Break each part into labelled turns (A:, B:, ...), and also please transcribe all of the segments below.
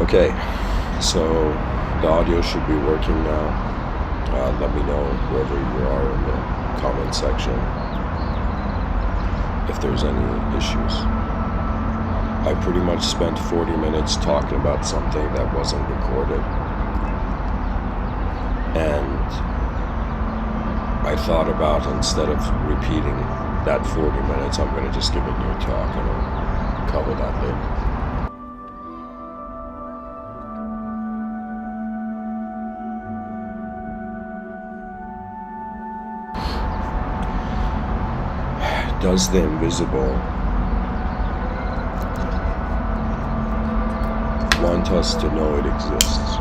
A: Okay, so the audio should be working now. Let me know wherever you are in the comment section if there's any issues. I pretty much spent 40 minutes talking about something that wasn't recorded. And I thought about, instead of repeating that 40 minutes, I'm going to just give a new talk and I'll cover that later. Does the invisible want us to know it exists?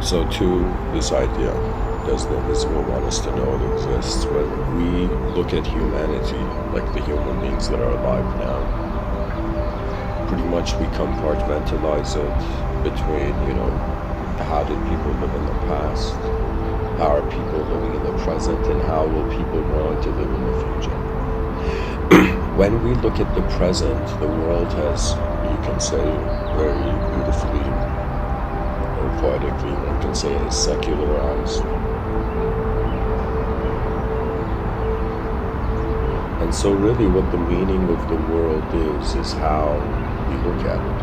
A: So to this idea, does the invisible want us to know it exists? When we look at humanity, like the human beings that are alive now, pretty much we compartmentalize it between, how did people live in the past, how are people living in the present, and how will people want to live in the future. When we look at the present, the world has, you can say, very beautifully, poetically, one can say, is secularized. And so really what the meaning of the world is how we look at it.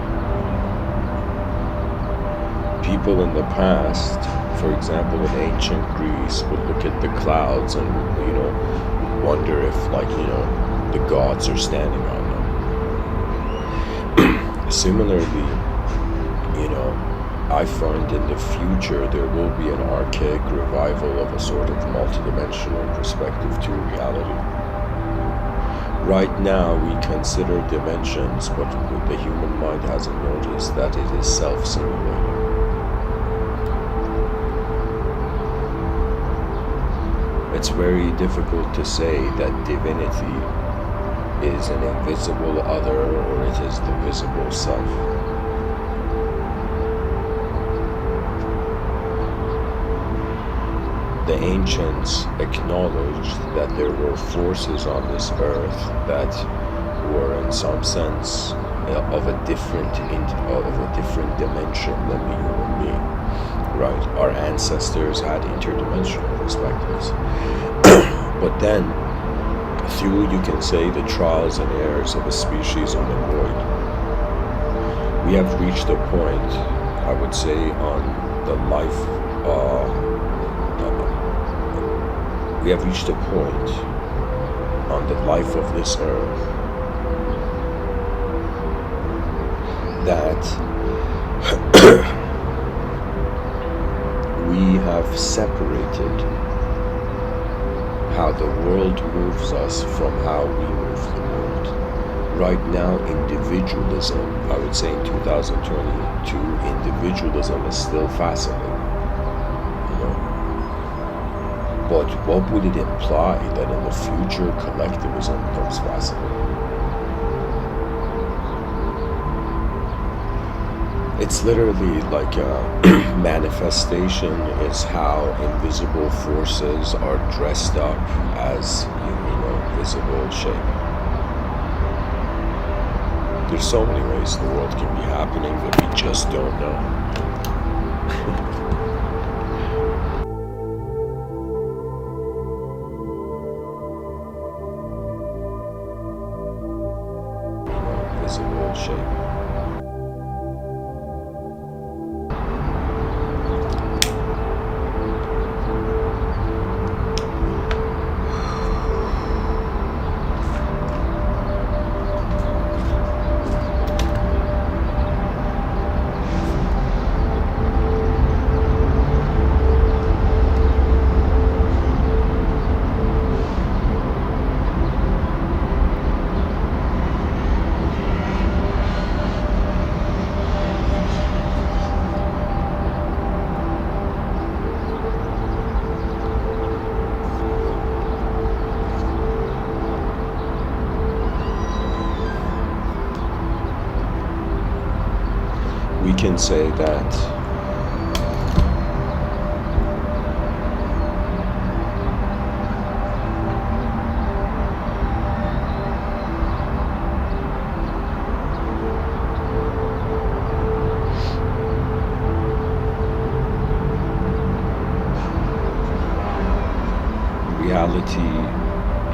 A: People in the past, for example, in ancient Greece, would look at the clouds and, wonder if, the gods are standing on them. Similarly, I find in the future there will be an archaic revival of a sort of multidimensional perspective to reality. Right now we consider dimensions, but the human mind hasn't noticed that it is self-simulating. It's very difficult to say that divinity is an invisible other or it is the visible self. The ancients acknowledged that there were forces on this earth that were, in some sense, of a different dimension than the human being. Right? Our ancestors had interdimensional perspectives, but then, through, you can say, the trials and errors of a species in the void, we have reached a point, I would say, on the life. We have reached a point on the life of this earth that we have separated how the world moves us from how we move the world. Right now, individualism, I would say in 2022, individualism is still fascinating. But what would it imply that in the future collectivism becomes fascinating? It's literally like a manifestation is how invisible forces are dressed up as, visible shape. There's so many ways the world can be happening that we just don't know. Visible shape. can say that reality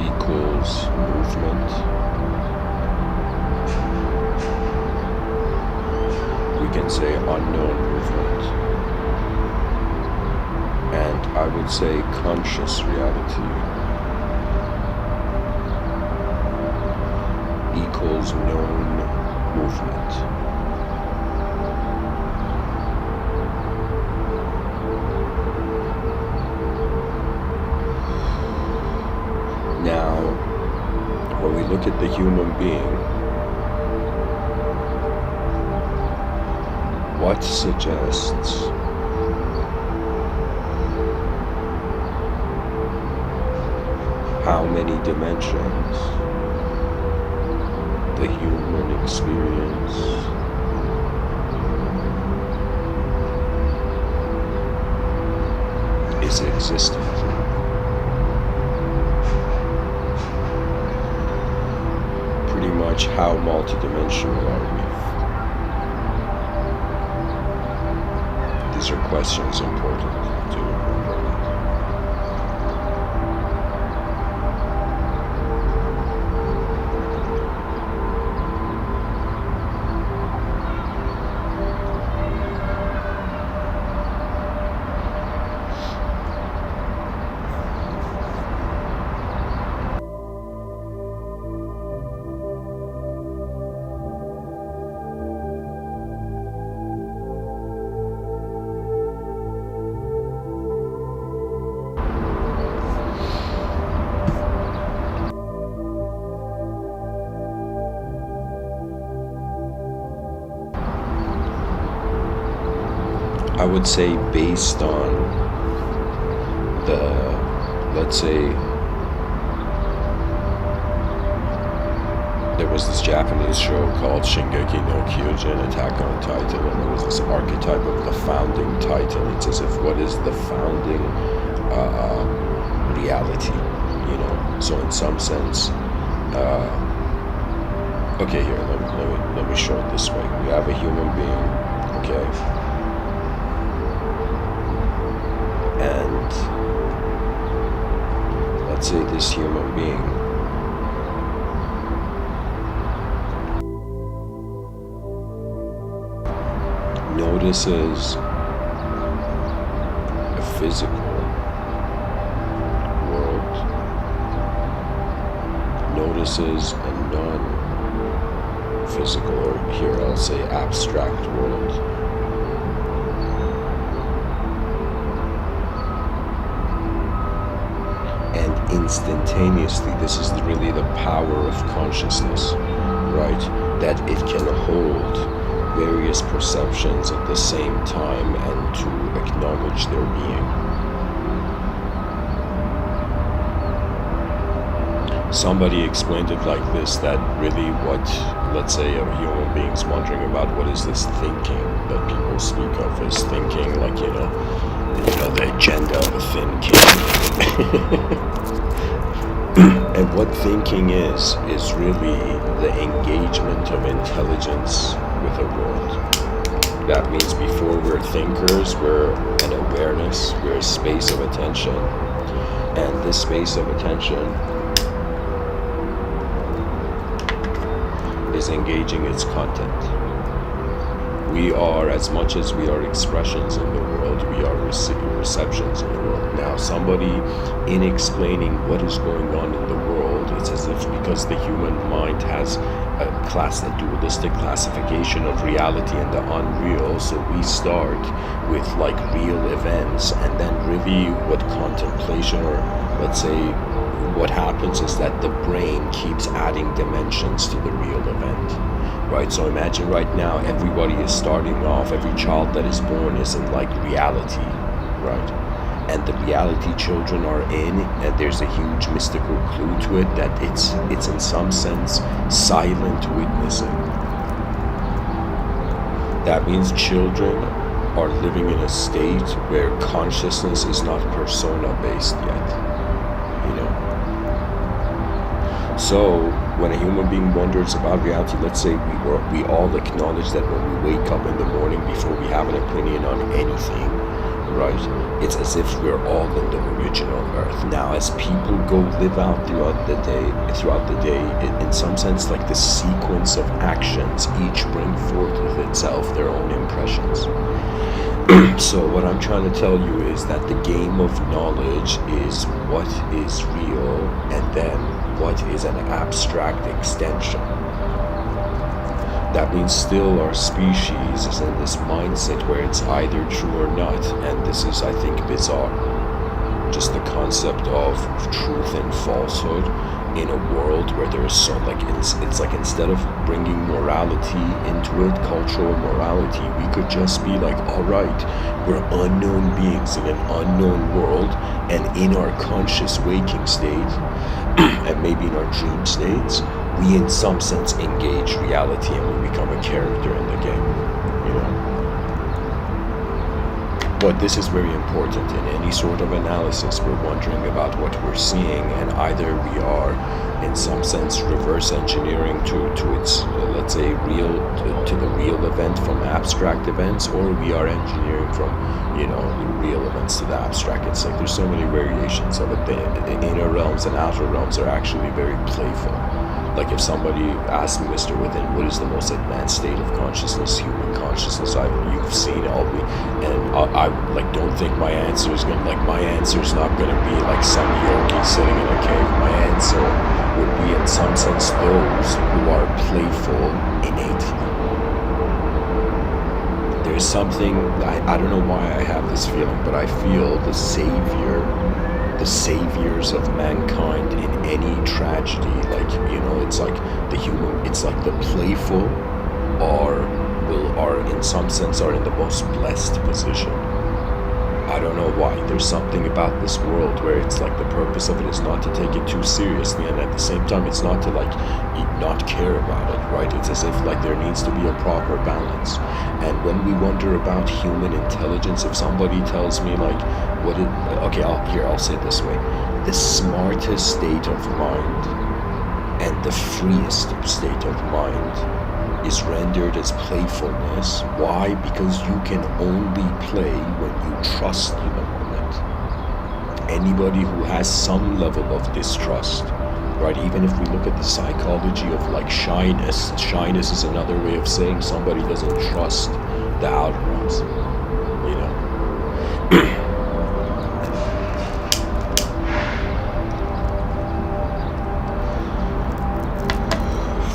A: equals movement. We can say unknown movement. And I would say conscious reality equals known movement. Now, when we look at the human being, what suggests how many dimensions the human experience is existent? Pretty much how multidimensional are we? These are questions important to remember. I would say based on the, let's say, there was this Japanese show called Shingeki no Kyojin, Attack on Titan, and there was this archetype of the founding Titan. It's as if what is the founding reality, you know? So in some sense, okay, here, let me show it this way. We have a human being, okay? And let's say this human being notices a physical world, notices a non-physical, or here I'll say abstract world. Instantaneously, this is really the power of consciousness, right? That it can hold various perceptions at the same time and to acknowledge their being. Somebody explained it like this, that really what, let's say, a human being's wondering about, what is this thinking that people speak of as thinking, like, you know, the agenda of a thin kid. And what thinking is really the engagement of intelligence with a world. That means before we're thinkers, we're an awareness, we're a space of attention. And this space of attention is engaging its content. We are, as much as we are expressions in the world, we are receptions in the world. Now, somebody in explaining what is going on in the world, it's as if because the human mind has a dualistic classification of reality and the unreal, so we start with like real events, and then really what contemplation, or let's say what happens is that the brain keeps adding dimensions to the real event. Right, so imagine right now everybody is starting off, every child that is born is in like reality, right? And the reality children are in, and there's a huge mystical clue to it that it's in some sense silent witnessing. That means children are living in a state where consciousness is not persona-based yet, you know. So when a human being wonders about reality, let's say we all acknowledge that when we wake up in the morning before we have an opinion on anything, right? It's as if we're all in the original Earth. Now, as people go live out throughout the day, in some sense, like the sequence of actions, each bring forth with itself their own impressions. So what I'm trying to tell you is that the game of knowledge is what is real and then what is an abstract extension. That means still our species is in this mindset where it's either true or not, and this is, I think, bizarre. Just the concept of truth and falsehood in a world where there's so, like, it's like instead of bringing morality into it, cultural morality, we could just be like, all right, we're unknown beings in an unknown world, and in our conscious waking state, and maybe in our dream states, we in some sense engage reality and we become a character in the game, you know. But this is very important in any sort of analysis. We're wondering about what we're seeing, and either we are in some sense reverse engineering to its let's say real to the real event from abstract events, or we are engineering from, you know, the real events to the abstract. It's like there's so many variations of it. The inner realms and outer realms are actually very playful. Like if somebody asks me, Mr. Within, what is the most advanced state of consciousness, human consciousness you've seen, I like don't think my answer is gonna, like, my answer is not gonna be like some yogi sitting in a cave. My answer would be in some sense those who are playful innately. There's something, I don't know why I have this feeling, but I feel the saviors of mankind in any tragedy, like, you know, it's like it's like the playful are in some sense are in the most blessed position. I don't know why. There's something about this world where it's like the purpose of it is not to take it too seriously, and at the same time it's not to like not care about it, right? It's as if like there needs to be a proper balance. And when we wonder about human intelligence, if somebody tells me like I'll say it this way: the smartest state of mind and the freest state of mind is rendered as playfulness. Why? Because you can only play when you trust in the moment. Anybody who has some level of distrust, right? Even if we look at the psychology of like shyness is another way of saying somebody doesn't trust the outer ones, you know.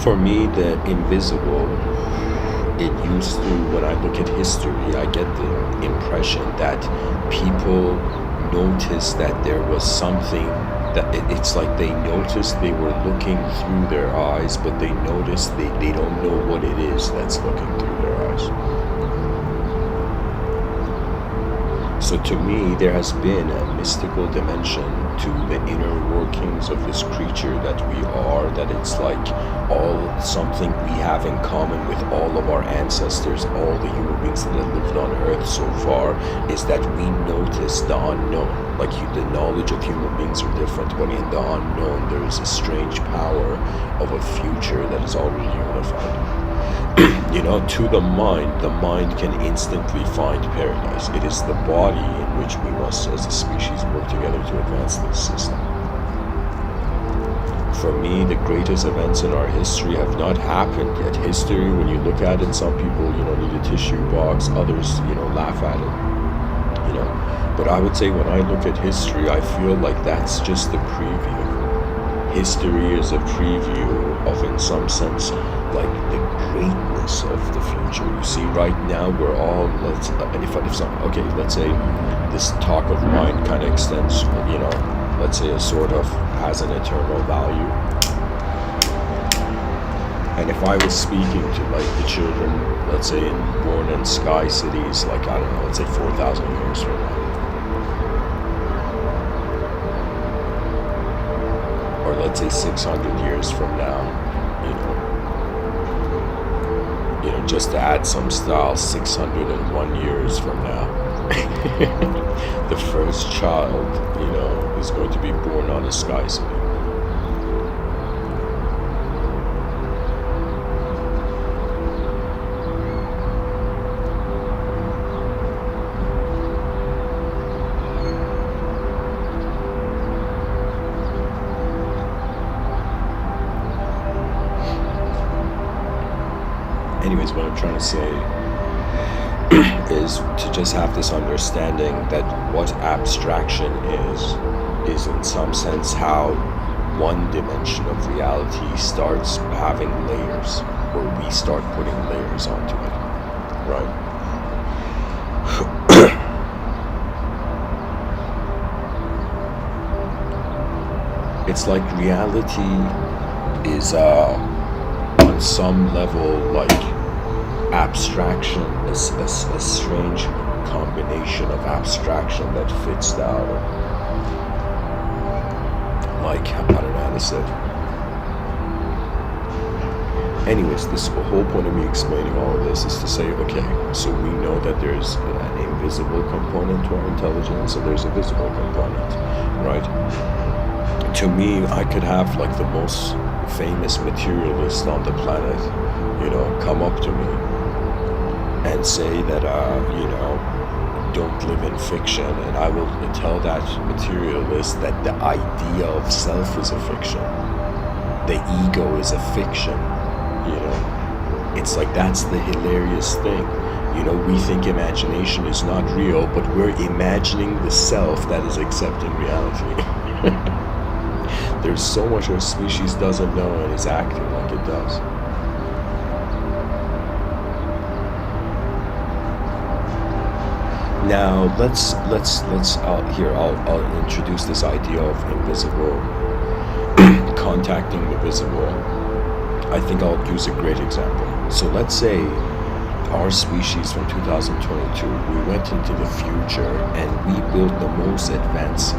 A: For me, the invisible, it used to, when I look at history, I get the impression that people noticed that there was something that it's like they noticed they were looking through their eyes, but they noticed they don't know what it is that's looking through their eyes. So to me, there has been a mystical dimension to the inner workings of this creature that we are, that it's like something we have in common with all of our ancestors, all the human beings that have lived on Earth so far, is that we notice the unknown. Like the knowledge of human beings are different, but in the unknown there is a strange power of a future that is already unified. You know, to the mind can instantly find paradise. It is the body in which we must, as a species, work together to advance this system. For me, the greatest events in our history have not happened yet. History, when you look at it, some people, you know, need a tissue box, others, you know, laugh at it, you know. But I would say when I look at history, I feel like that's just the preview. History is a preview of, in some sense, like the greatness of the future. You see, right now we're all, let's say this talk of mine kind of extends, you know, let's say a sort of has an eternal value. And if I was speaking to like the children, let's say born in sky cities, like, I don't know, let's say 4,000 years from now, or let's say 600 years from now, just to add some style, 601 years from now, the first child, is going to be born on a sky city. Anyways, what I'm trying to say is to just have this understanding that what abstraction is in some sense how one dimension of reality starts having layers, or we start putting layers onto it, right? It's like reality is on some level like abstraction, a strange combination of abstraction that fits out. Like, I don't know how to say. Anyways, this whole point of me explaining all of this is to say, okay, so we know that there's an invisible component to our intelligence, and there's a visible component, right? To me, I could have like the most famous materialist on the planet, come up to me and say that, don't live in fiction, and I will tell that materialist that the idea of self is a fiction. The ego is a fiction, It's like that's the hilarious thing. We think imagination is not real, but we're imagining the self that is accepting reality. There's so much our species doesn't know and is acting like it does. Now I'll introduce this idea of invisible contacting the visible. I think I'll use a great example. So let's say our species from 2022, we went into the future and we built the most advanced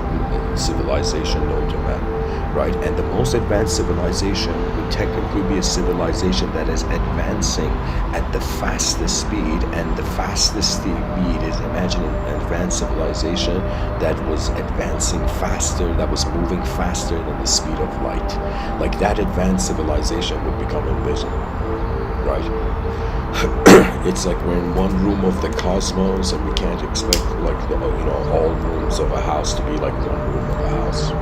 A: civilization known to man, right? And the most advanced civilization would technically be a civilization that is advancing at the fastest speed, and the fastest speed is, imagine an advanced civilization that was advancing faster, that was moving faster than the speed of light. Like that advanced civilization would become invisible, right? It's like we're in one room of the cosmos, and we can't expect like all rooms of a house to be like one room of a house.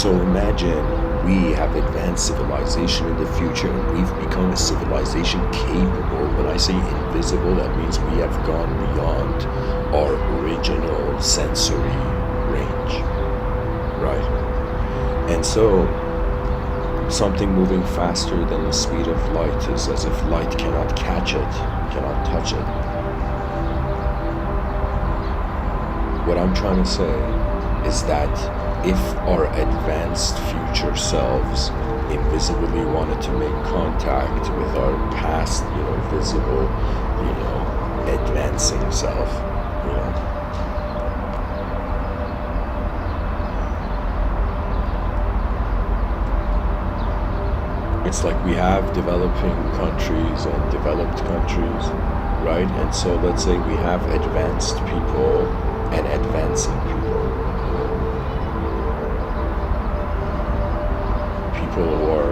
A: So imagine we have advanced civilization in the future, and we've become a civilization capable. When I say invisible, that means we have gone beyond our original sensory range, right? And so something moving faster than the speed of light is as if light cannot catch it, cannot touch it. What I'm trying to say is that if our advanced future selves invisibly wanted to make contact with our past, visible, advancing self, it's like we have developing countries and developed countries, right? And so let's say we have advanced people and advancing people. People who are,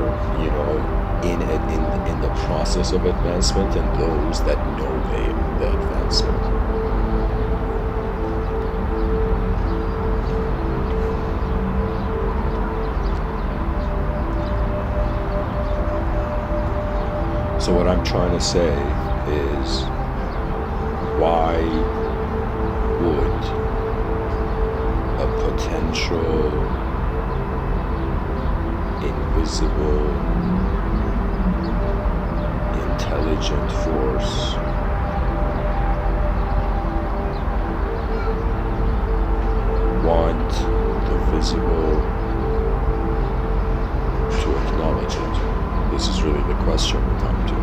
A: in the process of advancement, and those that know the advancement. So what I'm trying to say is, why would a potential invisible intelligent force want the visible to acknowledge it? This is really the question we come to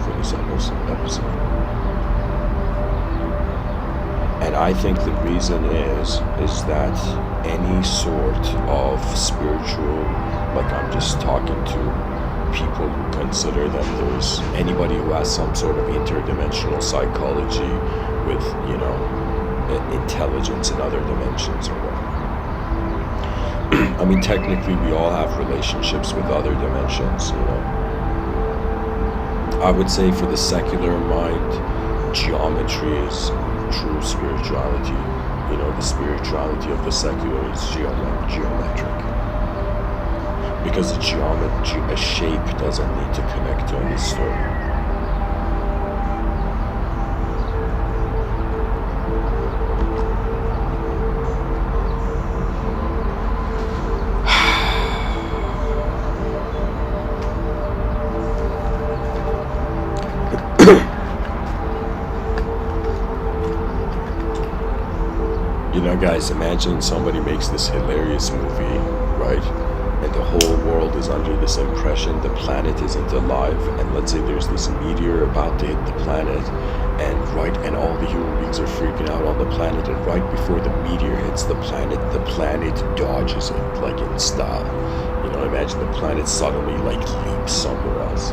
A: for this episode. And I I think the reason is that any sort of spiritual, like I'm just talking to people who consider that there's anybody who has some sort of interdimensional psychology with, intelligence in other dimensions or whatever. I mean, technically we all have relationships with other dimensions, I would say for the secular mind, geometry is true spirituality. The spirituality of the secular is geometric. Because a shape doesn't need to connect to any story. Guys, imagine somebody makes this hilarious movie, right? And the whole world is under this impression the planet isn't alive, and let's say there's this meteor about to hit the planet, and all the human beings are freaking out on the planet, and right before the meteor hits the planet dodges it, like in style. Imagine the planet suddenly leaps somewhere else,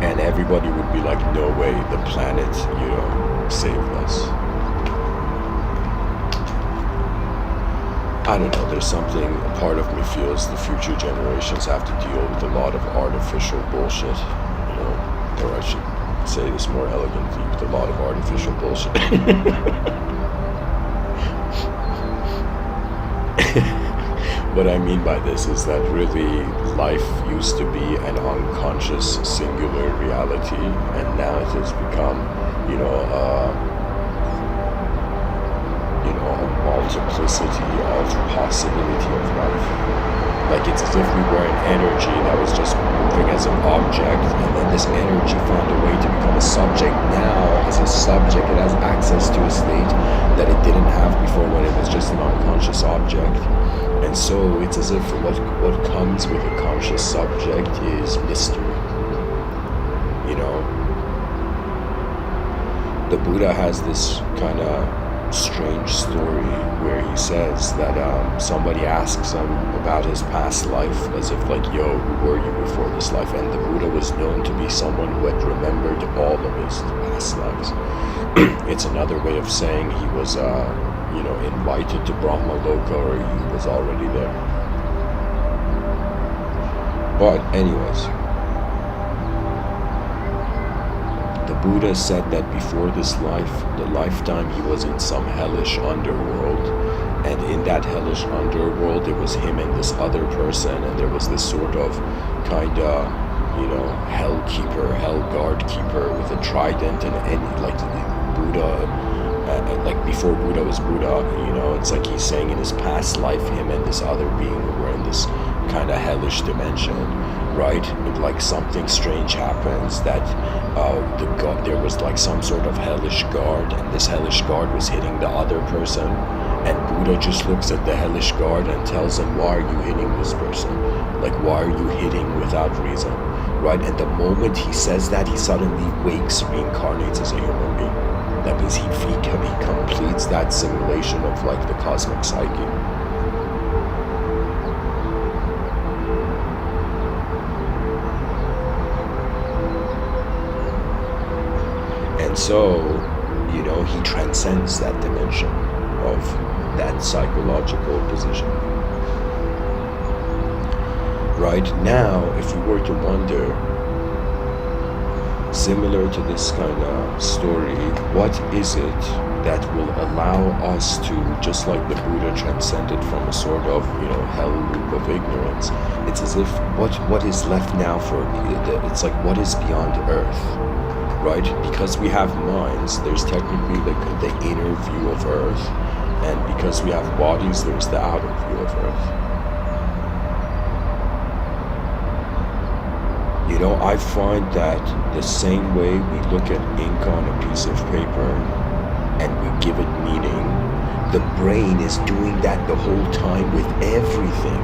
A: And everybody would be like, no way, the planet, saved us. I don't know, there's something, a part of me feels the future generations have to deal with a lot of artificial bullshit, or I should say this more elegantly, with a lot of artificial bullshit. What I mean by this is that really life used to be an unconscious singular reality, and now it has become, a multiplicity of possibility of life. Like it's as if we were an energy that was just moving as an object, and then this energy found a way to become a subject. Now, as a subject, it has access to a state that it didn't have before when it was just an unconscious object. And so it's as if what comes with a conscious subject is mystery. The Buddha has this kind of strange story where he says that somebody asks him about his past life, as if like, yo, who were you before this life? And the Buddha was known to be someone who had remembered all of his past lives. It's another way of saying he was invited to Brahma Loka, or he was already there. But anyways, the Buddha said that before this life, the lifetime, he was in some hellish underworld, and in that hellish underworld it was him and this other person, and there was this sort of kind of hell guard keeper with a trident, and like Buddha, like before Buddha was Buddha, it's like he's saying in his past life, him and this other being were in this kind of hellish dimension, right? Like something strange happens that there was like some sort of hellish guard, and this hellish guard was hitting the other person, and Buddha just looks at the hellish guard and tells him, why are you hitting this person? Like, why are you hitting without reason, right? And the moment he says that, he suddenly wakes, reincarnates as a human being. That means he completes that simulation of like the cosmic psyche. And so, he transcends that dimension of that psychological position. Right now, if we were to wonder, similar to this kind of story, what is it that will allow us to, just like the Buddha transcended from a sort of, hell loop of ignorance, it's as if what is left now for, it's like what is beyond earth, right? Because we have minds, there's technically the inner view of earth, and because we have bodies, there's the outer view of earth. I find that the same way we look at ink on a piece of paper and we give it meaning, the brain is doing that the whole time with everything.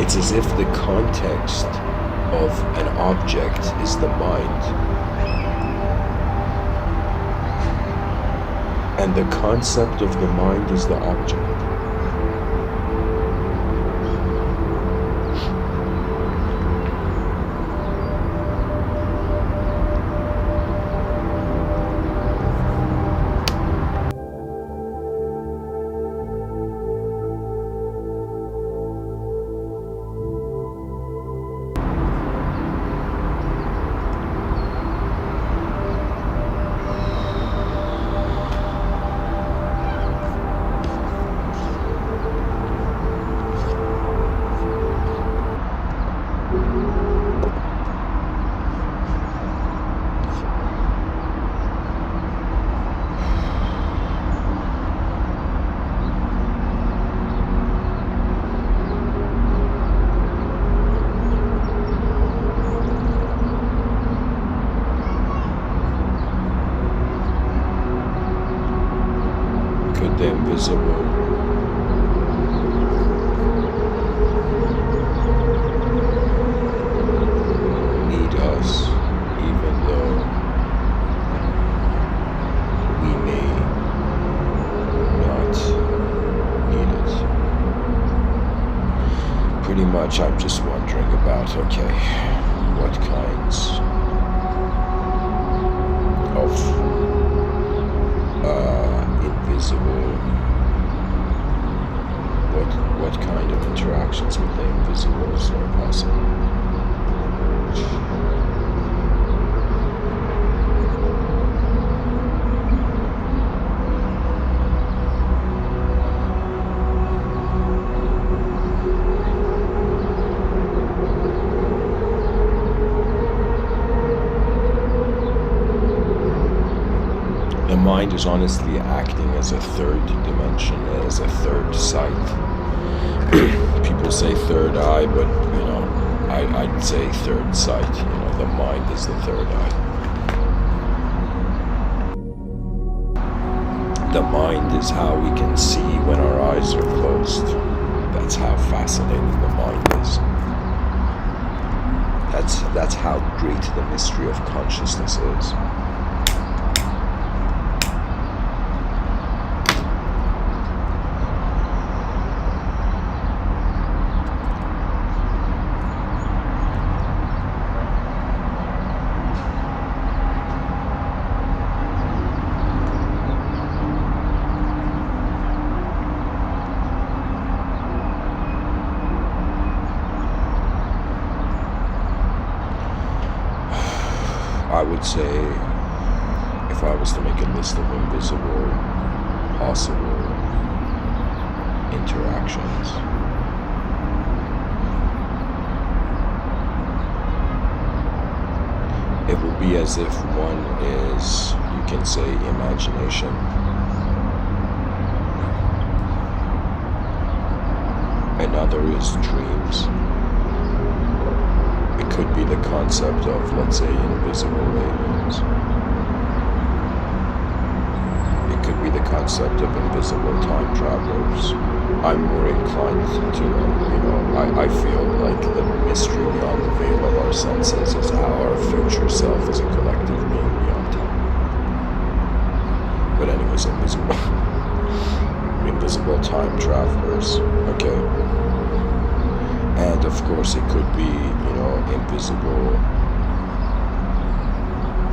A: It's as if the context of an object is the mind, and the concept of the mind is the object. The invisible need us, even though we may not need it. Pretty much, I'm just wondering about, okay, what kinds of invisible, what kind of interactions with the invisibles are possible? The mind is honestly acting as a third dimension, as a third sight. People say third eye, but I'd say third sight. The mind is the third eye. The mind is how we can see when our eyes are closed. That's how fascinating the mind is. That's how great the mystery of consciousness is. I would say, if I was to make a list of invisible possible interactions, it would be as if one is, you can say, imagination. Another is dreams. It could be the concept of, let's say, invisible aliens. It could be the concept of invisible time travelers. I'm more inclined to, I feel like the mystery beyond the veil of our senses is how our future self is a collective being beyond time. But anyways, invisible time travelers, okay. And of course it could be, invisible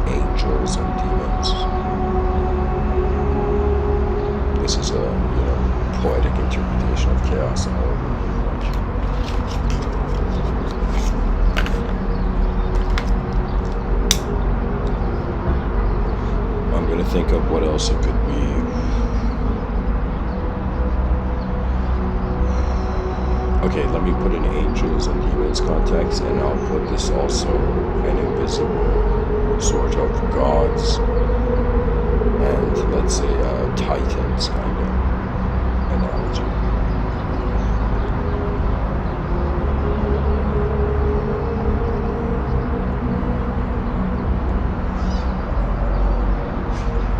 A: angels and demons. This is a, poetic interpretation of chaos and order. I'm gonna think of what else it could be. Okay, let me put in angels and demons context, and I'll put this also an invisible sort of gods and, let's say, titans kind of analogy.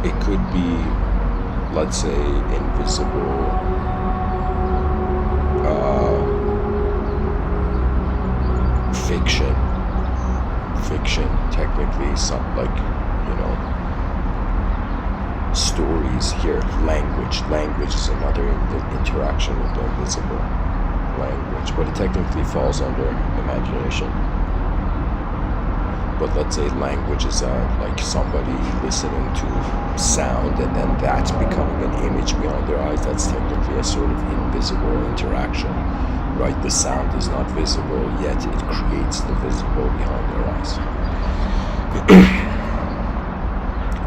A: It could be, let's say, invisible interaction with the invisible language, but it technically falls under imagination. But let's say language is like somebody listening to sound and then that's becoming an image behind their eyes. That's technically a sort of invisible interaction, right? The sound is not visible, yet it creates the visible behind their eyes.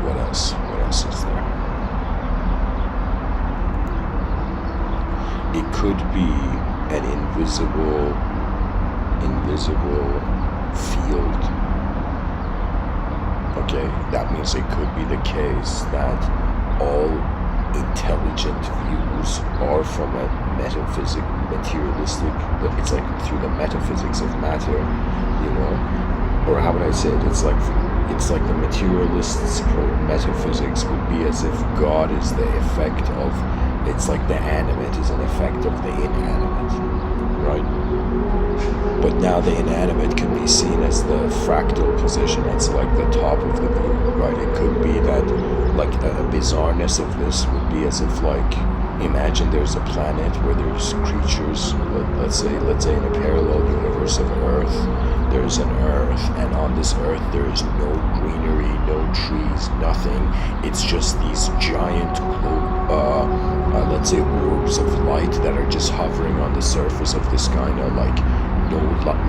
A: What else? What else is there? It could be an invisible field. Okay, that means it could be the case that all intelligent views are from a materialistic, it's like through the metaphysics of matter, you know, or how would I say it? It's like the materialists' metaphysics would be as if God is the effect of, it's like the animate is an effect of the inanimate, right? But now the inanimate can be seen as the fractal position. It's like the top of the view, right? It could be that, like, a bizarreness of this would be as if, like, imagine there's a planet where there's creatures, let's say in a parallel universe of Earth, there's an Earth, and on this Earth there is no greenery, no trees, nothing. It's just these giant, let's say, orbs of light that are just hovering on the surface of this kind of, like, no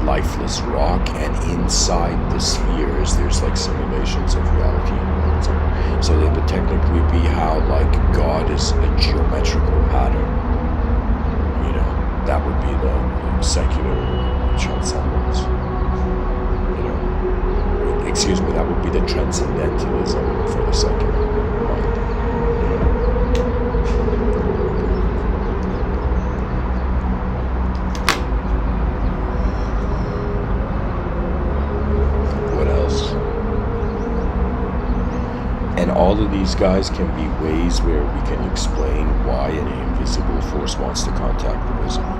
A: lifeless rock, and inside the spheres there's like simulations of reality and worlds. So they would technically be how, like, God is a geometrical pattern, you know. That would be the secular transcendence, you know. Excuse me, that would be the transcendentalism for the secular mind, you know. And all of these guys can be ways where we can explain why an invisible force wants to contact the visible.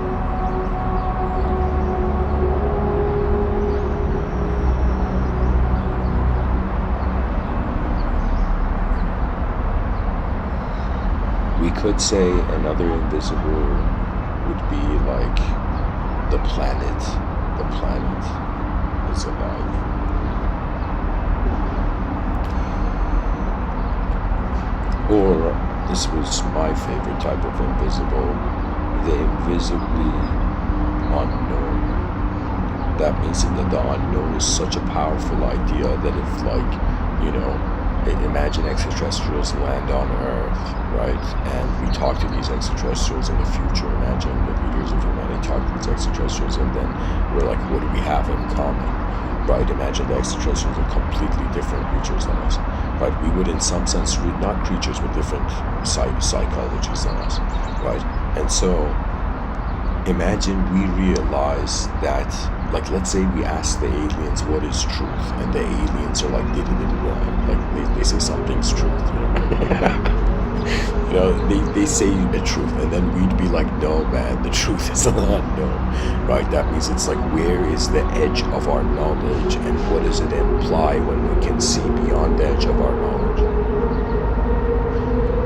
A: We could say another invisible would be like the planet. The planet is alive. Or, this was my favorite type of invisible, the invisibly unknown. That means that the unknown is such a powerful idea that if, like, you know, imagine extraterrestrials land on Earth, right? And we talk to these extraterrestrials in the future. Imagine the leaders of humanity talk to these extraterrestrials, and then we're like, what do we have in common? Right? Imagine the extraterrestrials are completely different creatures than us. Right? We would, in some sense, not creatures with different psychologies than us. Right? And so, imagine we realize that, like, let's say we ask the aliens what is truth, and the aliens are like, like they say something's truth, you know. You know, they say the truth, and then we'd be like, no man, the truth is unknown, right? That means it's like, where is the edge of our knowledge, and what does it imply when we can see beyond the edge of our knowledge?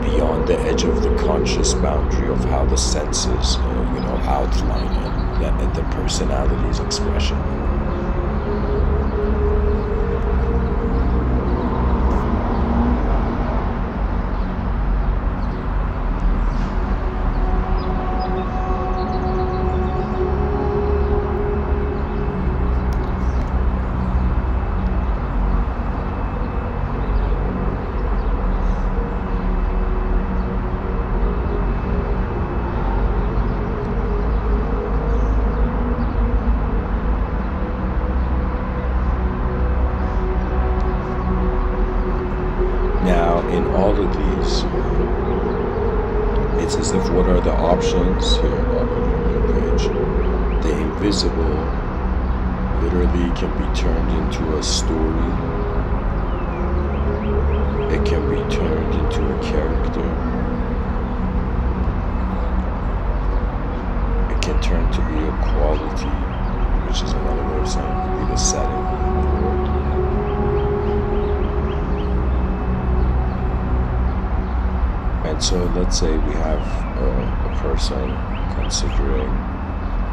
A: Beyond the edge of the conscious boundary of how the senses, you know, outline it, and the personality's expression. In all of these, it's as if, what are the options here on your page? The invisible literally can be turned into a story. It can be turned into a character. It can turn to be a quality, which is another way of saying it could be the setting of the world. And so let's say we have a person considering,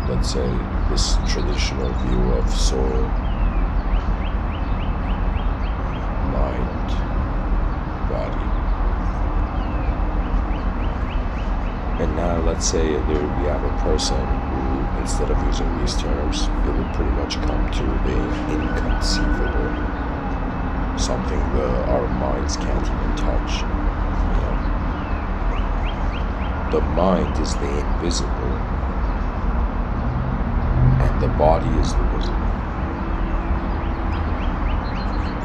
A: let's say, this traditional view of soul, mind, body. And now let's say there we have a person who, instead of using these terms, it would pretty much come to the inconceivable, something our minds can't even touch. The mind is the invisible, and the body is the visible.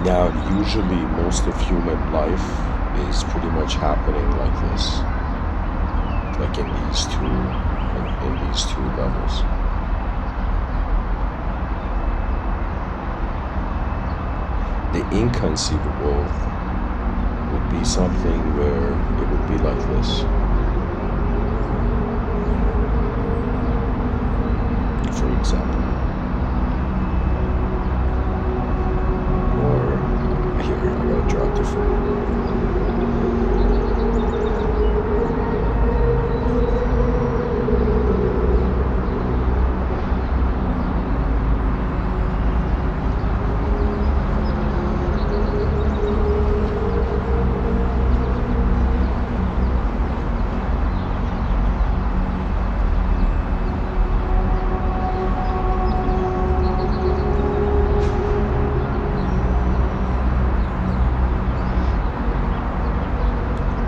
A: Now, usually most of human life is pretty much happening like this, like in these two levels. The inconceivable would be something where it would be like this. For example, or here, I gotta draw it different.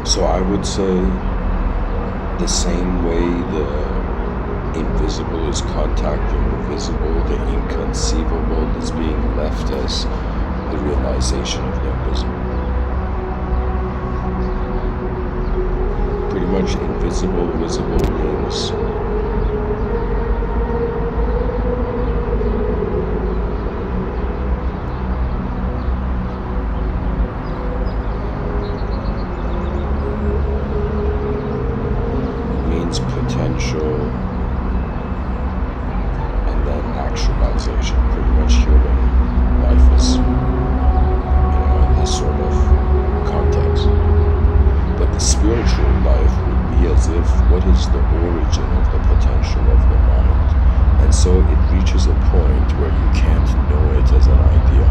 A: So I would say the same way the invisible is contacting the visible, the inconceivable is being left as the realization of the invisible. Pretty much invisible, visible means potential, and then actualization. Pretty much human life is, in this sort of context. But the spiritual life would be as if, what is the origin of the potential of the mind? And so it reaches a point where you can't know it as an idea.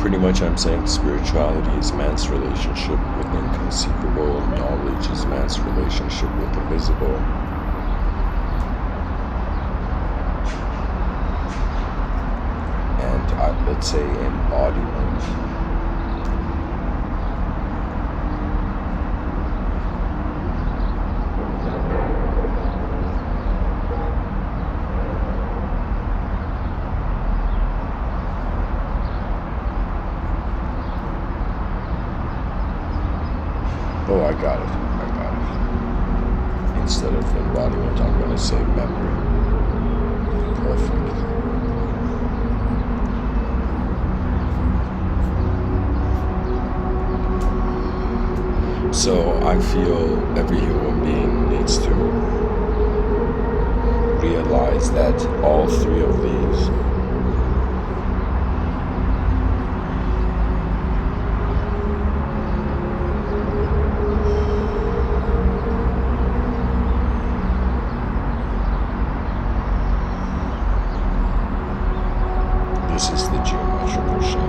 A: pretty much I'm saying spirituality is man's relationship with the inconceivable, knowledge is man's relationship with the visible. And let's say embodiment I got it. Instead of embodiment, I'm going to say memory. Perfect. So I feel every human being needs to realize that all three of these this is the geometrical shape.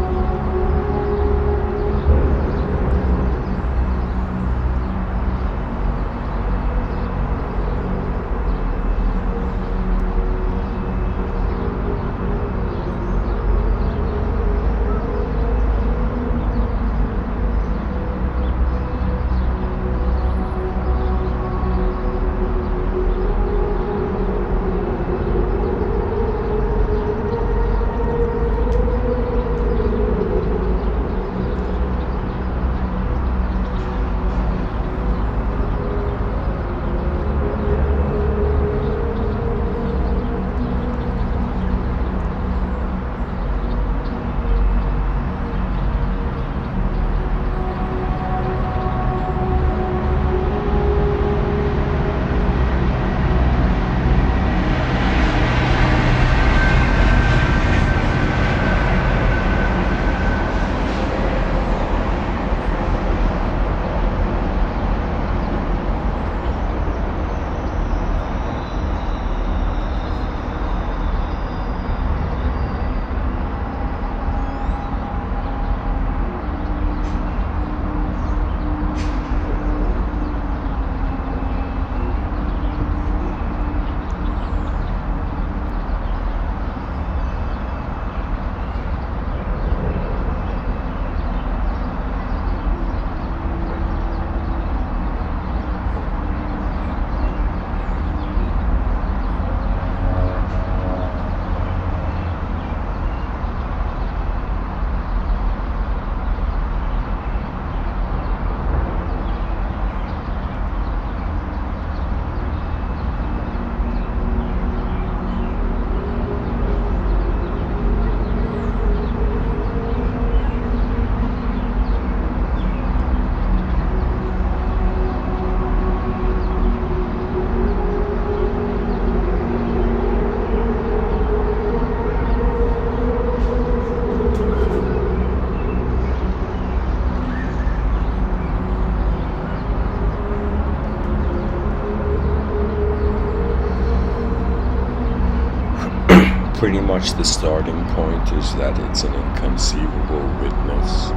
A: Pretty much the starting point is that it's an inconceivable witness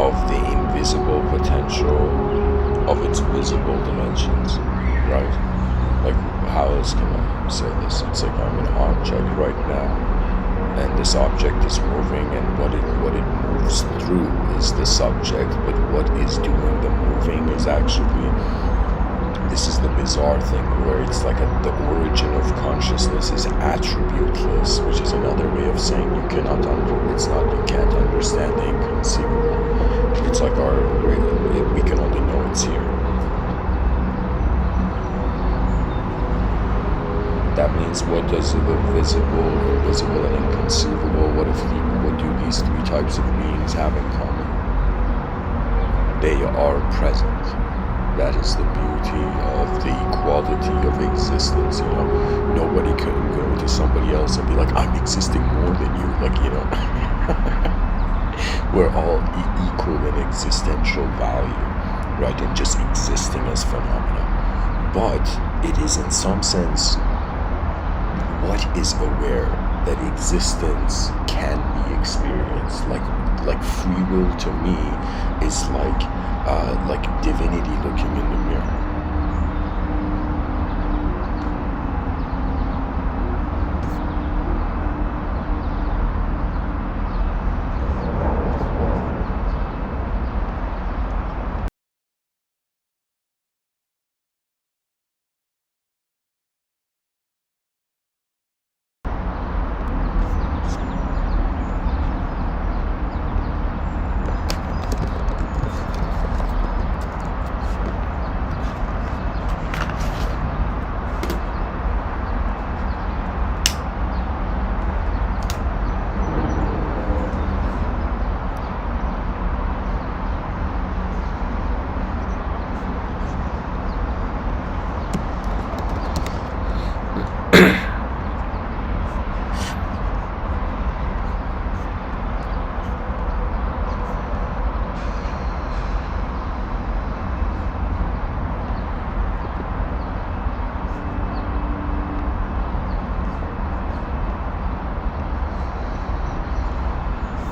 A: of the invisible potential of its visible dimensions, right? Like, how else can I say this? It's like I'm an object right now, and this object is moving, and what it moves through is the subject, but what is doing the moving is actually, this is the bizarre thing where it's like the origin of consciousness is attributeless, which is another way of saying you can't understand the inconceivable. It's like we can only know it's here. That means what does the visible, invisible, and inconceivable, what do these three types of beings have in common? They are present. That is the beauty of the equality of existence, Nobody can go to somebody else and be like, I'm existing more than you, we're all equal in existential value, right? And just existing as phenomena. But it is in some sense what is aware that existence can be experienced, like like free will to me is like divinity looking in the mirror.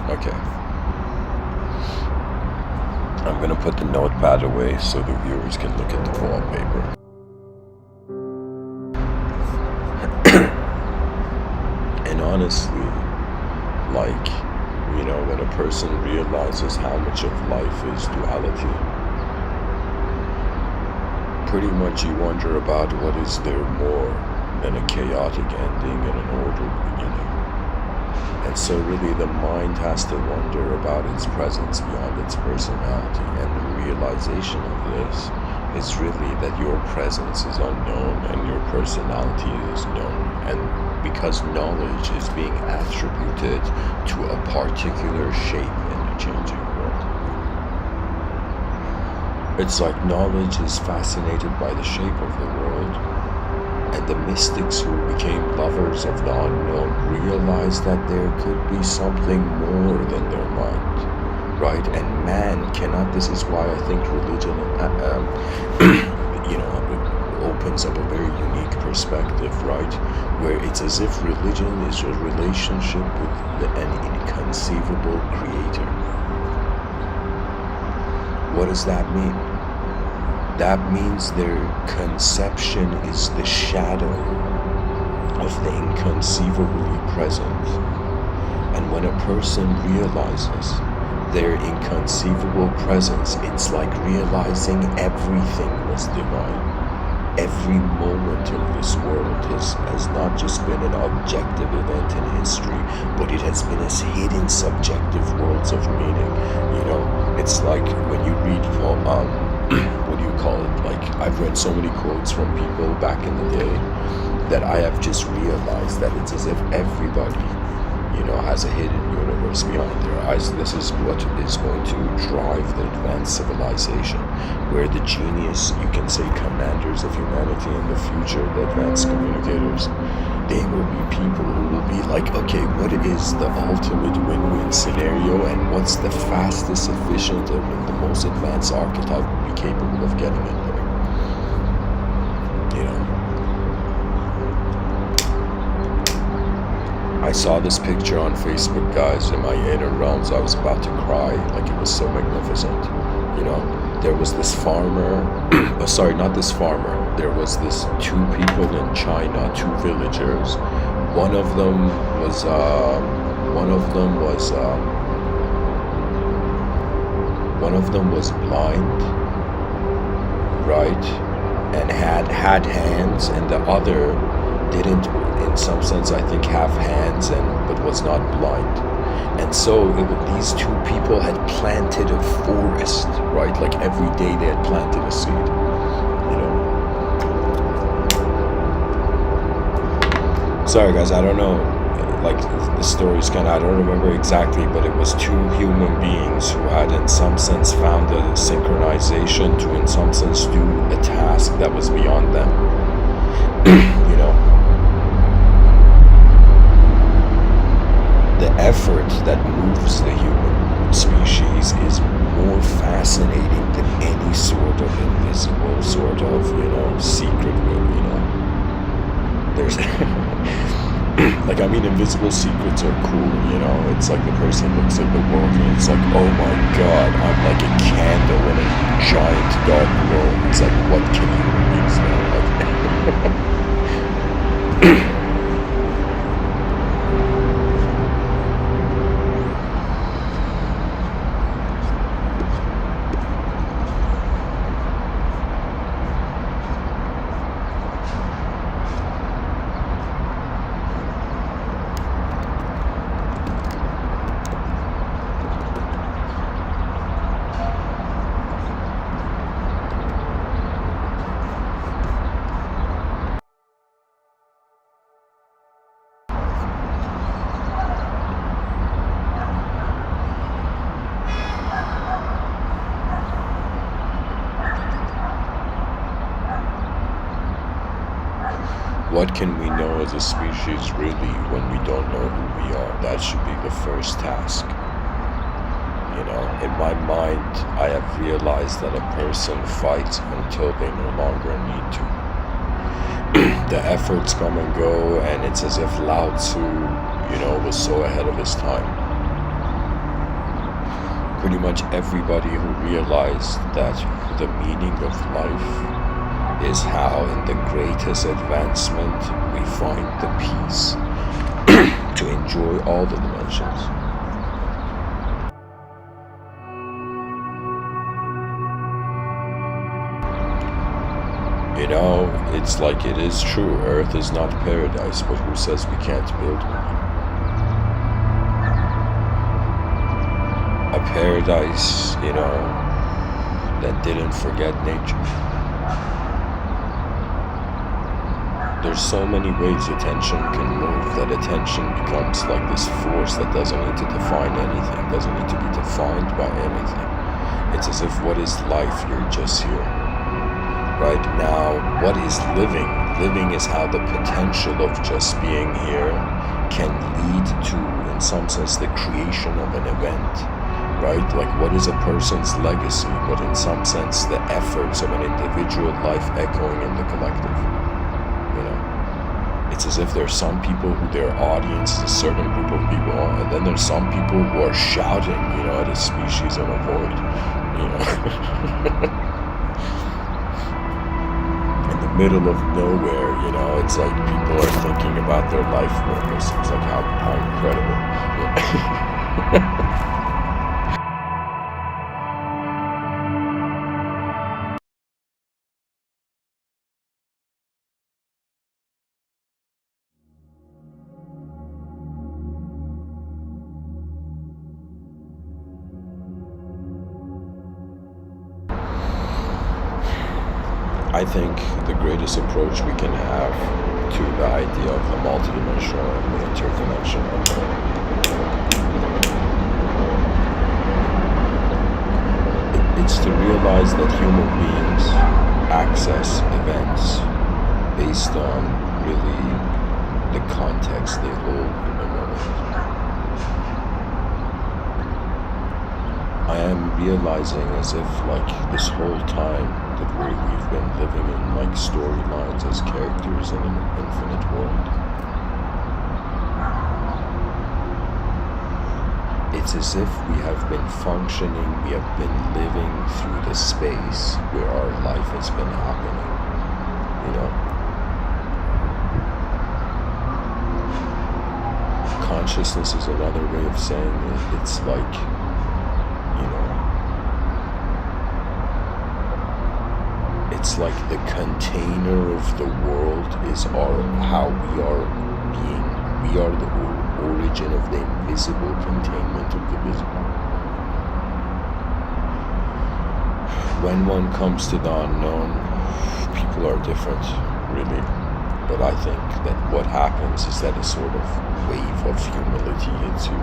A: Okay. I'm gonna put the notepad away so the viewers can look at the wallpaper. And honestly, like, you know, when a person realizes how much of life is duality, pretty much you wonder about what is there more than a chaotic ending and an ordered beginning. And so really the mind has to wonder about its presence beyond its personality, and the realization of this is really that your presence is unknown and your personality is known. And because knowledge is being attributed to a particular shape in the changing world, it's like knowledge is fascinated by the shape of the world. And the mystics who became lovers of the unknown realized that there could be something more than their mind, right? And man cannot, this is why I think religion, you know, opens up a very unique perspective, right? Where it's as if religion is a relationship with an inconceivable creator. What does that mean? That means their conception is the shadow of the inconceivably present. And when a person realizes their inconceivable presence, it's like realizing everything was divine. Every moment of this world has not just been an objective event in history, but it has been as hidden subjective worlds of meaning. You know, it's like when you read what do you call it? Like, I've read so many quotes from people back in the day that I have just realized that it's as if everybody, you know, has a hidden universe beyond their eyes. This is what is going to drive the advanced civilization, where the genius, you can say commanders of humanity in the future, the advanced communicators, they will be people who will be like, okay, what is the ultimate win-win scenario, and what's the fastest, efficient, and the most advanced archetype will be capable of getting in there. You know, I saw this picture on Facebook, guys, in my inner realms. I was about to cry, like it was so magnificent. You know, there was this farmer, oh, sorry, not this farmer. There was this two people in China, two villagers. One of them was blind, right, and had hands, and the other didn't, in some sense, I think, have hands but was not blind. And so these two people had planted a forest, right? Like every day they had planted a seed, you know. Sorry guys, I don't know, like the story's kind of, I don't remember exactly, but it was two human beings who had in some sense found a synchronization to in some sense do a task that was beyond them, you know. The effort that moves the human species is more fascinating than any sort of invisible sort of, you know, secret, you know. There's Like, I mean, invisible secrets are cool, you know? It's like the person looks at the world and it's like, oh my god, I'm like a candle in a giant dark world. It's like, what can human beings know? Like, what can we know as a species really when we don't know who we are? That should be the first task. You know, in my mind, I have realized that a person fights until they no longer need to. The efforts come and go, and it's as if Lao Tzu, you know, was so ahead of his time. Pretty much everybody who realized that the meaning of life is how in the greatest advancement we find the peace to enjoy all the dimensions. You know, it's like it is true, Earth is not paradise, but who says we can't build one? A paradise, you know, that didn't forget nature. There's so many ways attention can move that attention becomes like this force that doesn't need to define anything, doesn't need to be defined by anything. It's as if what is life? You're just here. Right now, what is living? Living is how the potential of just being here can lead to, in some sense, the creation of an event. Right? Like, what is a person's legacy? But in some sense, the efforts of an individual life echoing in the collective. You know, it's as if there's some people who their audience is a certain group of people, and then there's some people who are shouting, you know, at a species in a void, you know. In the middle of nowhere, you know, it's like people are thinking about their life purpose. It's like how incredible. Yeah. I think the greatest approach we can have to the idea of the multidimensional and the interdimensional it's to realize that human beings access events based on really the context they hold in the moment. I am realizing as if like this whole time that we've been living in like storylines as characters in an infinite world. It's as if we have been functioning, we have been living through the space where our life has been happening, you know? Consciousness is another way of saying it. It's like, you know, it's like the container of the world is how we are being. We are the origin of the invisible containment of the visible. When one comes to the unknown, people are different, really. But I think that what happens is that a sort of wave of humility hits you.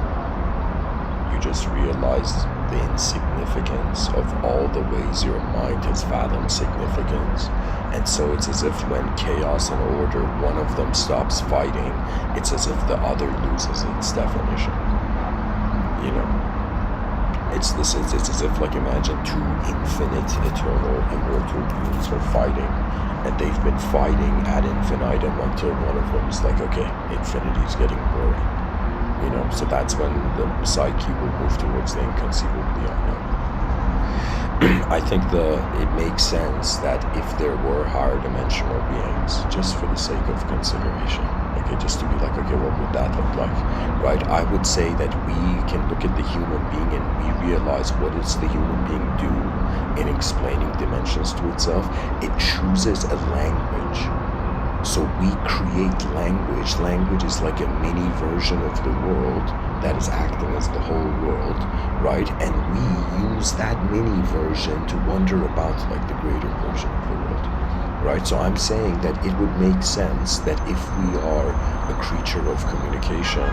A: You just realize the insignificance of all the ways your mind has fathomed significance. And so it's as if when chaos and order, one of them stops fighting, it's as if the other loses its definition. You know? It's as if, like, imagine two infinite, eternal, immortal beings are fighting, and they've been fighting ad infinitum until one of them is like, okay, infinity is getting boring. So that's when the psyche will move towards the inconceivably unknown. I think it makes sense that if there were higher dimensional beings, just for the sake of consideration, okay, just to be like, okay, what would that look like, right? I would say that we can look at the human being and we realize what does the human being do in explaining dimensions to itself. It chooses a language. So we create language. Language is like a mini version of the world that is acting as the whole world, right? And we use that mini version to wonder about like the greater version of the world, right? So I'm saying that it would make sense that if we are a creature of communication,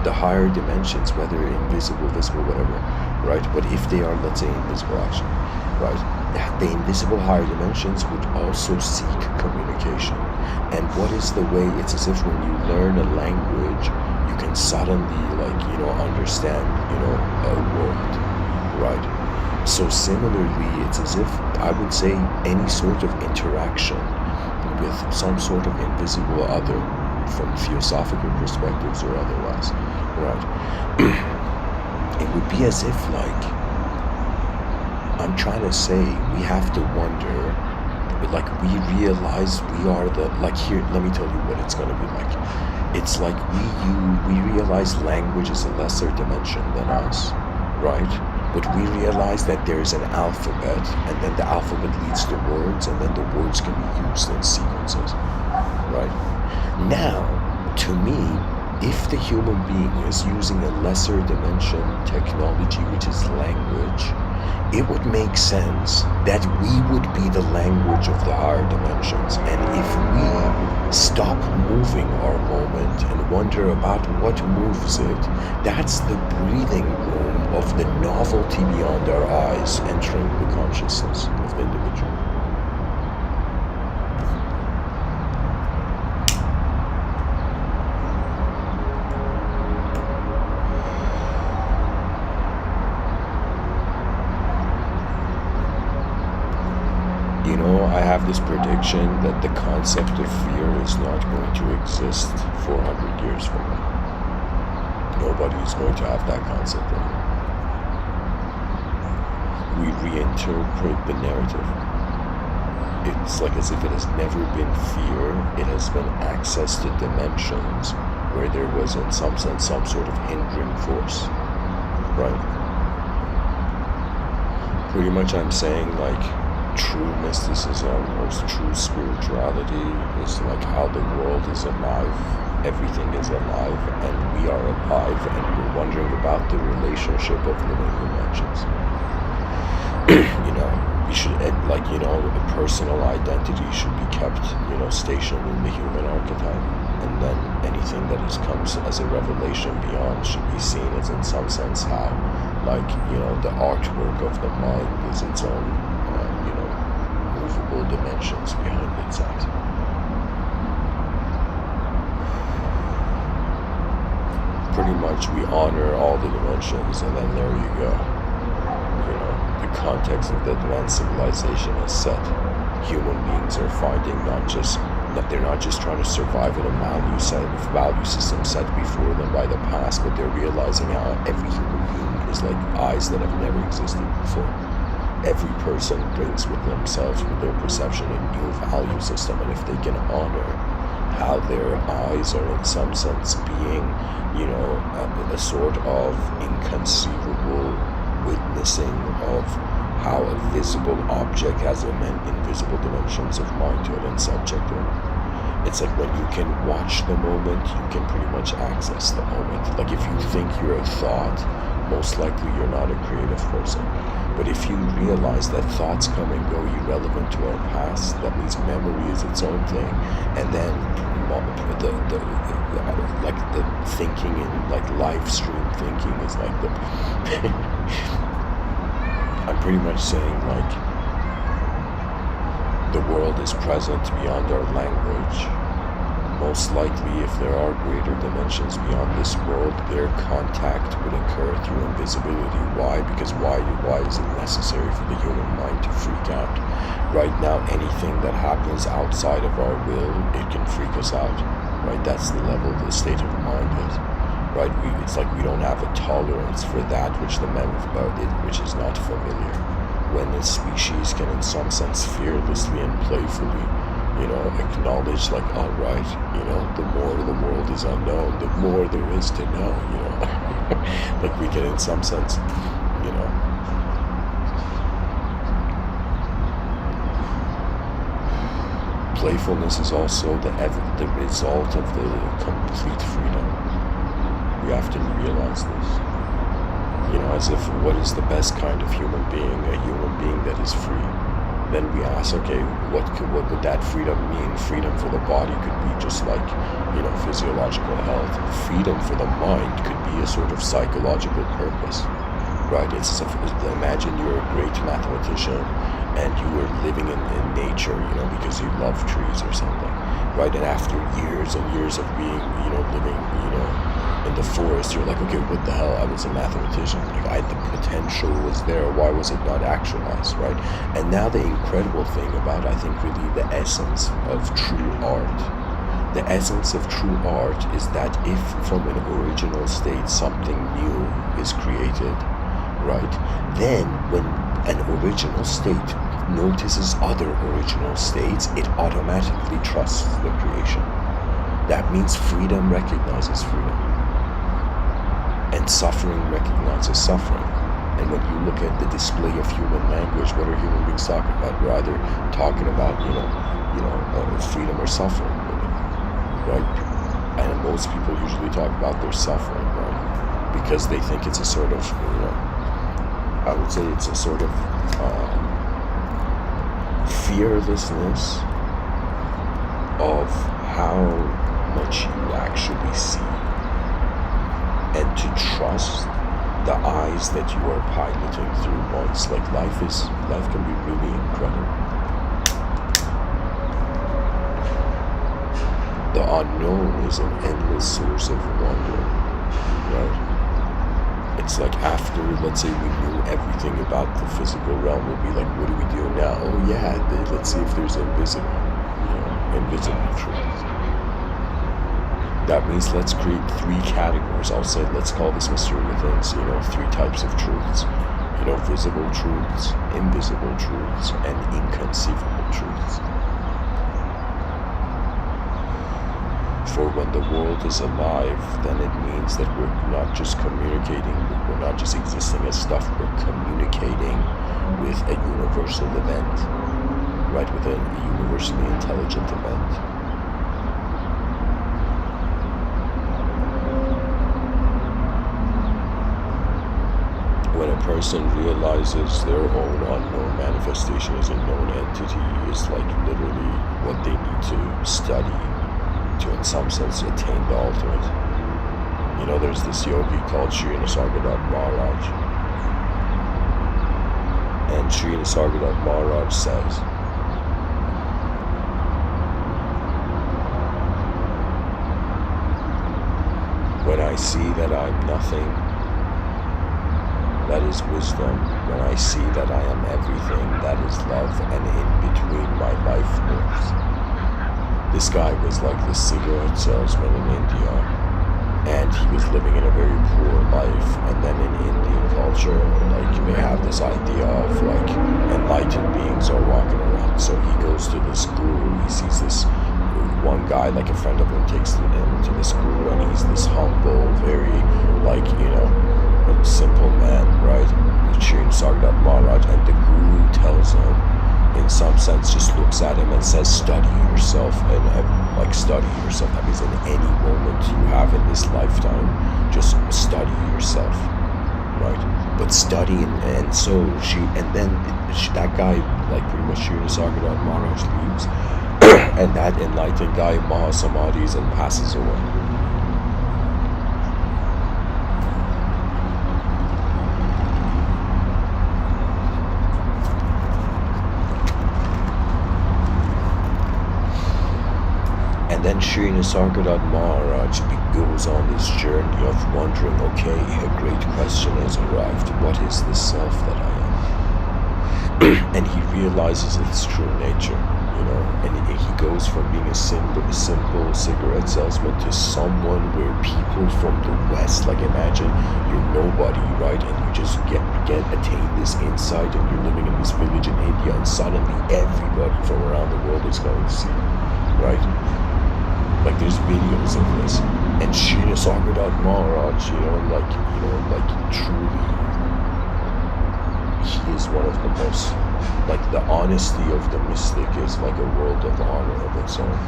A: the higher dimensions, whether invisible, visible, whatever, right? But if they are, let's say, invisible actually, right? The invisible higher dimensions would also seek communication. And what is the way? It's as if when you learn a language, you can suddenly, like, understand, a world, right? So similarly, it's as if, I would say, any sort of interaction with some sort of invisible other, from philosophical perspectives or otherwise, right? It would be as if, like, I'm trying to say, we have to wonder, like, we realize we are here, let me tell you what it's going to be like. It's like we realize language is a lesser dimension than us, right? But we realize that there's an alphabet, and then the alphabet leads to words, and then the words can be used in sequences, right? Now, to me, if the human being is using a lesser dimension technology, which is language, it would make sense that we would be the language of the higher dimensions. And if we stop moving our moment and wonder about what moves it, that's the breathing room of the novelty beyond our eyes entering the consciousness of the individual. I have this prediction that the concept of fear is not going to exist 400 years from now. Nobody is going to have that concept anymore. We reinterpret the narrative. It's like as if it has never been fear, it has been access to dimensions where there was, in some sense, some sort of hindering force, right? Pretty much I'm saying, like, true mysticism or true spirituality is like how the world is alive, everything is alive, and we are alive, and we're wondering about the relationship of living dimensions. We should, like, a personal identity should be kept, stationed in the human archetype, and then anything that comes as a revelation beyond should be seen as, in some sense, how, like, the artwork of the mind is its own movable dimensions behind itself. Pretty much we honor all the dimensions, and then there you go. The context of the advanced civilization is set. Human beings are finding they're not just trying to survive in a value system set before them by the past, but they're realizing how every human being is like eyes that have never existed before. Every person brings with themselves, with their perception, a new value system, and if they can honor how their eyes are in some sense being, a sort of inconceivable witnessing of how a visible object has invisible dimensions of mindhood and subjecthood. It's like when you can watch the moment, you can pretty much access the moment. Like if you think you're a thought, most likely you're not a creative person. But if you realize that thoughts come and go irrelevant to our past, that means memory is its own thing, and then the thinking in like live stream thinking is like the I'm pretty much saying like the world is present beyond our language most likely, if there are greater dimensions beyond this world, their contact would occur through invisibility. Why? Because why is it necessary for the human mind to freak out? Right now, anything that happens outside of our will, it can freak us out. Right? That's the level the state of mind is. Right? It's like we don't have a tolerance for that which which is not familiar. When a species can, in some sense, fearlessly and playfully, acknowledge, like, all right, the more the world is unknown, the more there is to know, like, we can, in some sense, playfulness is also the result of the complete freedom. We have to realize this. As if, what is the best kind of human being? A human being that is free. Then we ask, okay, what would that freedom mean? Freedom for the body could be just like, physiological health. Freedom for the mind could be a sort of psychological purpose, right? Imagine you're a great mathematician and you were living in nature, because you love trees or something, right? And after years and years of being, living, in the forest, you're like, okay, what the hell? I was a mathematician. Like, the potential was there. Why was it not actualized, right? And now the incredible thing about, I think, really the essence of true art. The essence of true art is that if from an original state something new is created, right, then when an original state notices other original states, it automatically trusts the creation. That means freedom recognizes freedom. And suffering recognizes suffering. And when you look at the display of human language, what are human beings talking about? We're either talking about, freedom or suffering, right? And most people usually talk about their suffering, right? Because they think it's a sort of, I would say it's a sort of fearlessness of how much you actually see. And to trust the eyes that you are piloting through once. Like, life can be really incredible. The unknown is an endless source of wonder, right? It's like, after, let's say, we knew everything about the physical realm, we'll be like, what do we do now? Oh yeah, let's see if there's invisible truth. That means let's create 3 categories. I'll say, let's call this Mr.Within, 3 types of truths. Visible truths, invisible truths, and inconceivable truths. For when the world is alive, then it means that we're not just communicating, we're not just existing as stuff, we're communicating with a universal event, right? With a universally intelligent event. When a person realizes their own unknown manifestation as a known entity, is like literally what they need to study to, in some sense, attain the ultimate. There's this yogi called Nisargadatta Maharaj. And Nisargadatta Maharaj says, when I see that I'm nothing, that is wisdom. When I see that I am everything, that is love, and in between my life moves. This guy was like this cigarette salesman in India, and he was living in a very poor life. And then in Indian culture, like, they have this idea of, like, enlightened beings are walking around. So he goes to this guru. He sees this one guy, like a friend of him, takes him to this guru, and he's this humble, very, like, simple man, right? Nisargadatta Maharaj, and the guru tells him, in some sense, just looks at him and says, study yourself, and study yourself. That means in any moment you have in this lifetime, just study yourself, right? But study, and then that guy, like, pretty much Nisargadatta Maharaj leaves, and that enlightened guy Mahasamadhis and passes away. then Sri Nisargadatta Maharaj goes on this journey of wondering, okay, a great question has arrived. What is this self that I am? And he realizes its true nature, and he goes from being a simple cigarette salesman to someone where people from the West, like imagine you're nobody, right? And you just attain this insight, and you're living in this village in India, and suddenly everybody from around the world is going to see you, right? Like there's videos of this, and Sri Nisargadatta Maharaj, truly, he is one of the most, like the honesty of the mystic is like a world of honor of its own.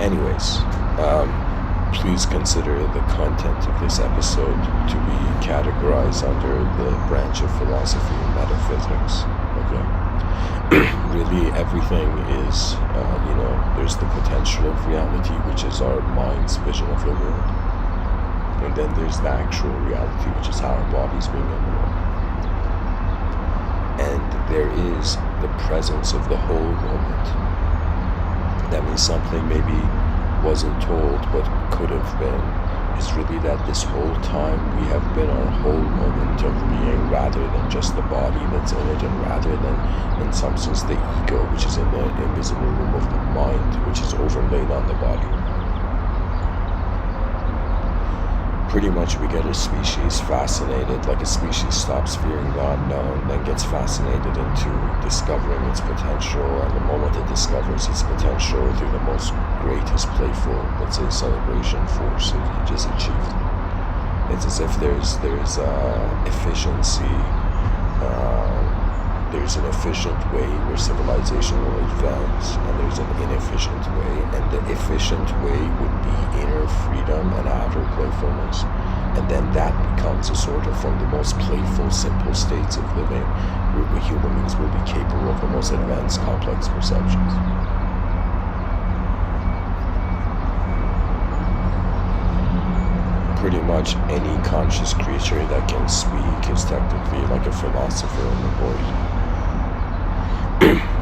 A: Anyways, please consider the content of this episode to be categorized under the branch of philosophy and metaphysics, okay? Really, everything is, there's the potential of reality, which is our mind's vision of the world. And then there's the actual reality, which is how our body's being in the world. And there is the presence of the whole moment. That means something maybe wasn't told but could have been, is really that this whole time we have been our whole moment of being, rather than just the body that's in it, and rather than in some sense the ego, which is in the invisible room of the mind, which is overlaid on the body. Pretty much we get a species fascinated, like a species stops fearing the unknown, then gets fascinated into discovering its potential, and the moment it discovers its potential through the most greatest playful, let's say, celebration force it just achieved. It's as if there's efficiency, there's an efficient way where civilization will advance, and there's an inefficient way, and the efficient way would be inner freedom and outer playfulness, and then that becomes a sort of, from the most playful, simple states of living, where human beings will be capable of the most advanced, complex perceptions. Pretty much any conscious creature that can speak is technically like a philosopher in the void.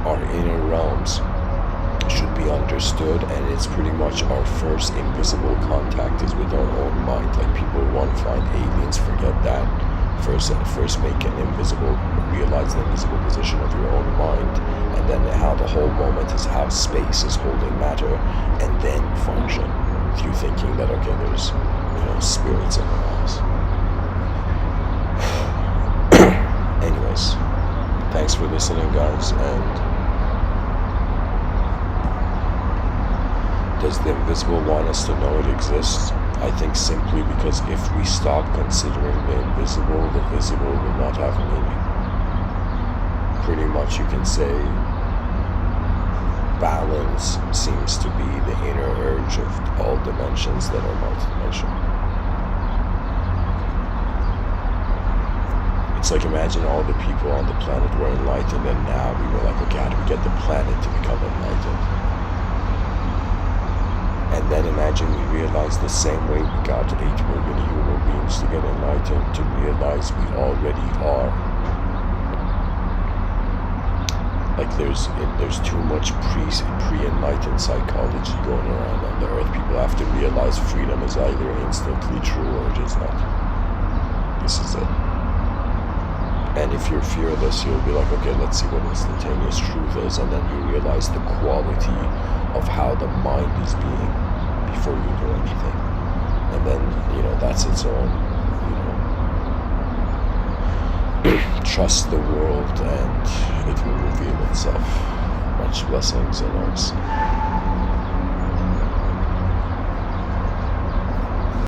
A: Our inner realms should be understood, and it's pretty much our first invisible contact is with our own mind. Like people want to find aliens, forget that. First make realize the invisible position of your own mind, and then how the whole moment is how space is holding matter, and then function through thinking that, okay, there's spirits in our eyes. Anyways, thanks for listening, guys. And does the invisible want us to know it exists? I think simply because if we stop considering the invisible will not have meaning. Pretty much you can say balance seems to be the inner urge of all dimensions that are multidimensional. It's like, imagine all the people on the planet were enlightened, and now we were like, okay, how do we get the planet to become enlightened? And then imagine we realize the same way we got 8 million human beings to get enlightened, to realize we already are. Like there's too much pre-enlightened psychology going around on the earth. People have to realize freedom is either instantly true or it is not. This is it. And if you're fearless, you'll be like, okay, let's see what instantaneous truth is, and then you realize the quality of how the mind is being before you do anything. And then, that's its own, trust the world and it will reveal itself. Much blessings and arts.